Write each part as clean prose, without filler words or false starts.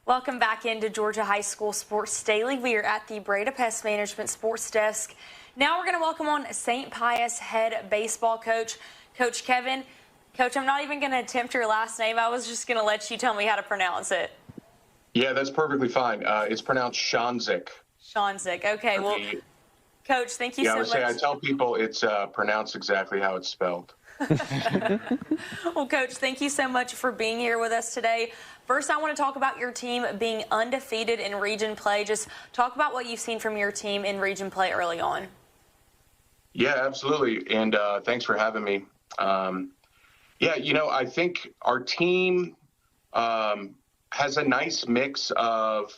Welcome back into Georgia High School Sports Daily. We are at the Breda Pest Management Sports Desk. Now we're going to welcome on St. Pius head baseball coach, Coach Kevin. Coach, I'm not even going to attempt your last name. I was just going to let you tell me how to pronounce it. Yeah, that's perfectly fine. It's pronounced Ksionzyk. Ksionzyk. Okay, well, Coach, thank you so much. I tell people it's pronounced exactly how it's spelled. Well, Coach, thank you so much for being here with us today. First, I want to talk about your team being undefeated in region play. Just talk about what you've seen from your team in region play early on. Yeah, absolutely. And thanks for having me. I think our team has a nice mix of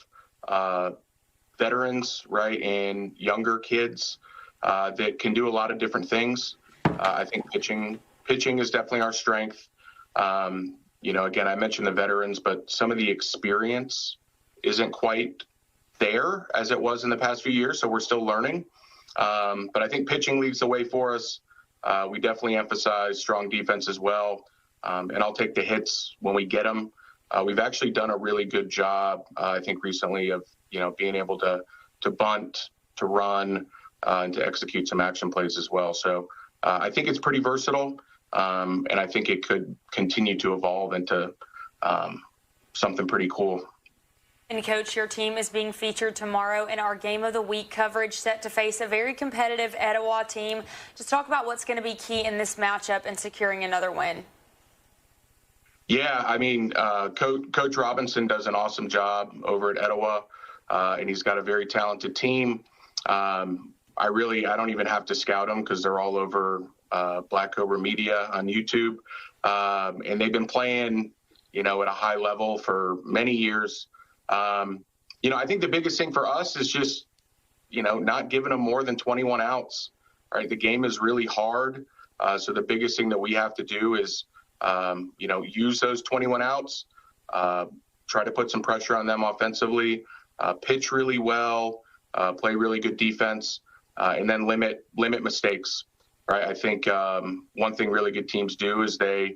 veterans, right, and younger kids that can do a lot of different things. I think pitching is definitely our strength. Again, I mentioned the veterans, but some of the experience isn't quite there as it was in the past few years, so we're still learning. But I think pitching leads the way for us. We definitely emphasize strong defense as well, and I'll take the hits when we get them. We've actually done a really good job, I think, recently of being able to bunt, to run, and to execute some action plays as well. So I think it's pretty versatile, and I think it could continue to evolve into something pretty cool. And Coach, your team is being featured tomorrow in our Game of the Week coverage, set to face a very competitive Etowah team. Just talk about what's going to be key in this matchup and securing another win. Yeah, I mean, Coach Robinson does an awesome job over at Etowah, and he's got a very talented team. I don't even have to scout them because they're all over Black Cobra Media on YouTube, and they've been playing, at a high level for many years. I think the biggest thing for us is just, not giving them more than 21 outs. Right, the game is really hard, so the biggest thing that we have to do is, use those 21 outs, try to put some pressure on them offensively, pitch really well, play really good defense, and then limit mistakes. Right, I think one thing really good teams do is they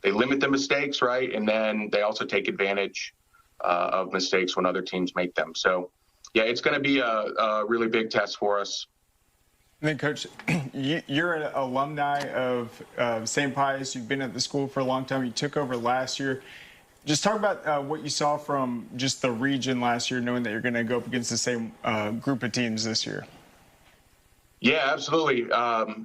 limit the mistakes, right, and then they also take advantage of mistakes when other teams make them. So, yeah, it's going to be a really big test for us. And then, Coach, you're an alumni of St. Pius. You've been at the school for a long time. You took over last year. Just talk about what you saw from just the region last year, knowing that you're going to go up against the same group of teams this year. Yeah, absolutely.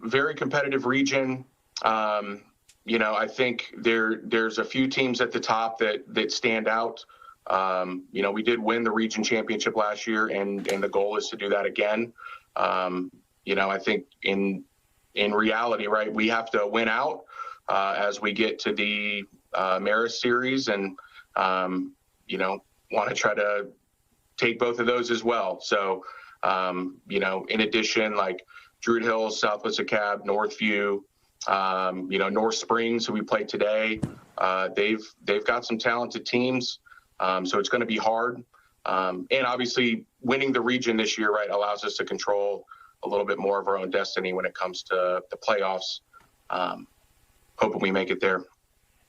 Very competitive region. I think there's a few teams at the top that stand out. We did win the region championship last year, and the goal is to do that again. I think in reality, right, we have to win out as we get to the Marist series, and want to try to take both of those as well. So, in addition, like Druid Hills, Southwest DeKalb, Northview, North Springs, who we played today, they've got some talented teams. So it's going to be hard. And obviously winning the region this year, right, allows us to control a little bit more of our own destiny when it comes to the playoffs. Hoping we make it there.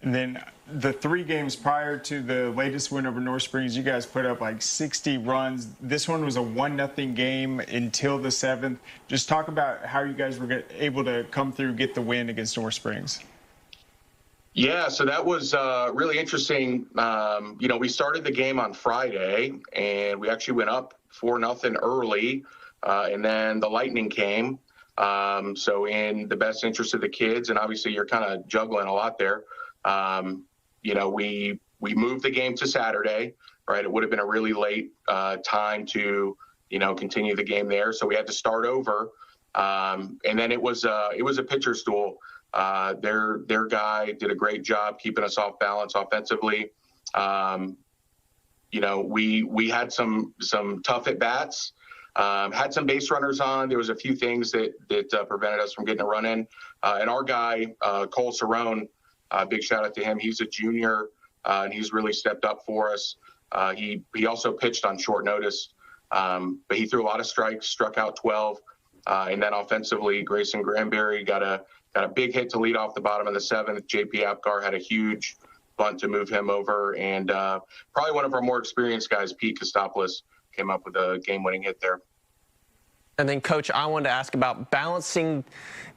And then the 3 games prior to the latest win over North Springs, you guys put up like 60 runs. This one was a 1-0 game until the 7th. Just talk about how you guys were able to come through, get the win against North Springs. Yeah, so that was really interesting. We started the game on Friday, and we actually went up 4-0 early, and then the lightning came. So in the best interest of the kids, and obviously you're kind of juggling a lot there, we moved the game to Saturday, right? It would have been a really late time to, continue the game there. So we had to start over, and then it was a pitcher's duel. Their guy did a great job keeping us off balance offensively. We had some tough at bats, had some base runners on. There was a few things that prevented us from getting a run in. And our guy, Cole Cerrone, big shout out to him. He's a junior, and he's really stepped up for us. He also pitched on short notice, but he threw a lot of strikes, struck out 12. And then offensively, Grayson Granberry got a big hit to lead off the bottom of the 7th. JP Apgar had a huge bunt to move him over. And probably one of our more experienced guys, Ksionzyk, came up with a game-winning hit there. And then, Coach, I wanted to ask about balancing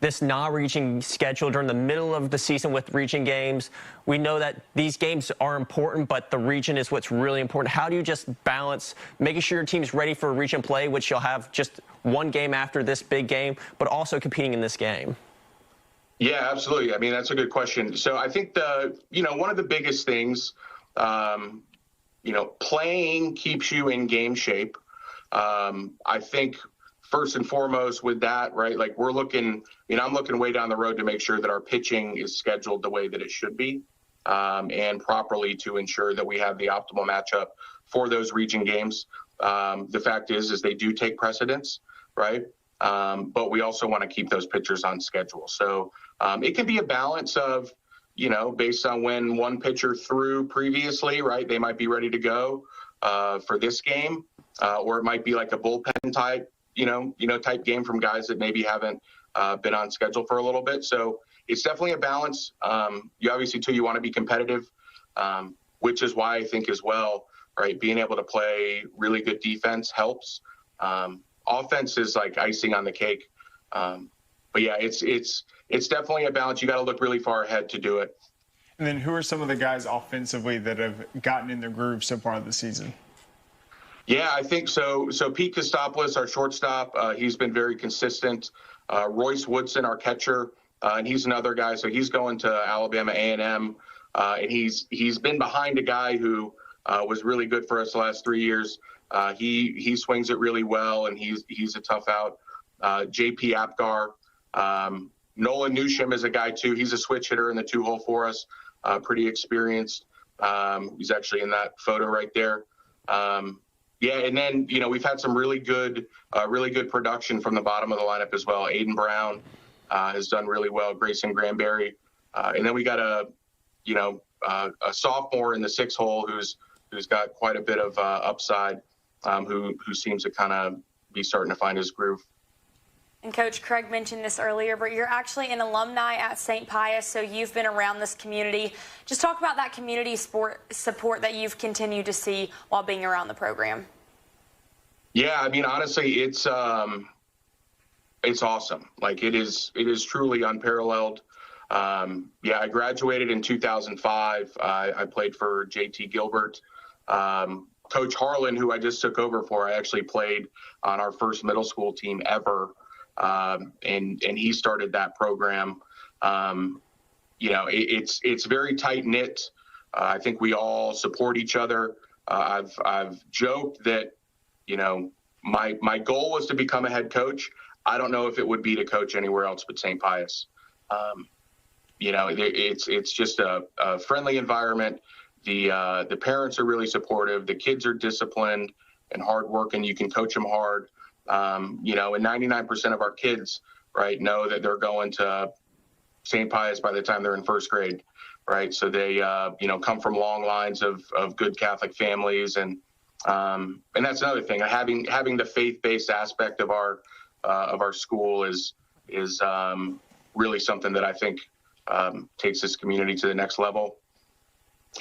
this non-region schedule during the middle of the season with region games. We know that these games are important, but the region is what's really important. How do you just balance making sure your team's ready for region play, which you'll have just one game after this big game, but also competing in this game? Yeah, absolutely. I mean, that's a good question. So I think one of the biggest things, playing keeps you in game shape. I think first and foremost with that, right, like I'm looking way down the road to make sure that our pitching is scheduled the way that it should be, and properly to ensure that we have the optimal matchup for those region games. The fact is they do take precedence, right? But we also want to keep those pitchers on schedule. So it can be a balance of, based on when one pitcher threw previously, right, they might be ready to go for this game, or it might be like a bullpen type, type game from guys that maybe haven't been on schedule for a little bit. So it's definitely a balance. You obviously, too, you want to be competitive, which is why I think as well, right, being able to play really good defense helps. Offense is like icing on the cake. But yeah, it's definitely a balance. You got to look really far ahead to do it. And then who are some of the guys offensively that have gotten in their groove so far this season? Yeah, I think so. So Pete Kostopoulos, our shortstop, he's been very consistent. Royce Woodson, our catcher, and he's another guy. So he's going to Alabama A&M, and he's been behind a guy who was really good for us the last 3 years. He swings it really well, and he's a tough out. JP Apgar, Nolan Newsham is a guy too. He's a switch hitter in the 2-hole for us, pretty experienced. He's actually in that photo right there. Yeah, and then we've had some really good production from the bottom of the lineup as well. Aiden Brown has done really well. Grayson Granberry, and then we got a sophomore in the 6-hole who's got quite a bit of upside, who seems to kind of be starting to find his groove. And Coach, Craig mentioned this earlier, but you're actually an alumni at St. Pius, so you've been around this community. Just talk about that community support that you've continued to see while being around the program. Yeah, I mean, honestly, it's awesome. Like it is truly unparalleled. Yeah, I graduated in 2005. I played for JT Gilbert. Coach Harlan, who I just took over for, I actually played on our first middle school team ever. And he started that program. It's very tight knit. I think we all support each other. I've joked that, my goal was to become a head coach. I don't know if it would be to coach anywhere else but St. Pius. It's just a friendly environment. The parents are really supportive. The kids are disciplined and hardworking. You can coach them hard. And 99% of our kids, right, know that they're going to St. Pius by the time they're in first grade, right? So they, come from long lines of good Catholic families, and that's another thing. Having the faith-based aspect of our school is really something that I think takes this community to the next level.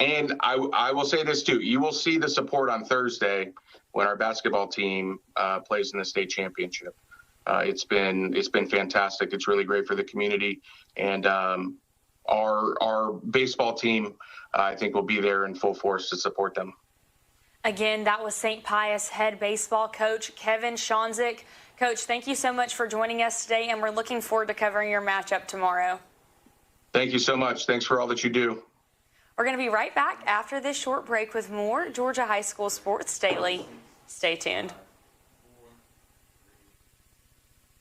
And I will say this too: you will see the support on Thursday when our basketball team plays in the state championship. It's been fantastic. It's really great for the community, and our baseball team, I think, will be there in full force to support them. Again, that was St. Pius head baseball coach Kevin Ksionzyk. Coach, thank you so much for joining us today, and we're looking forward to covering your matchup tomorrow. Thank you so much. Thanks for all that you do. We're going to be right back after this short break with more Georgia High School Sports Daily. Stay tuned.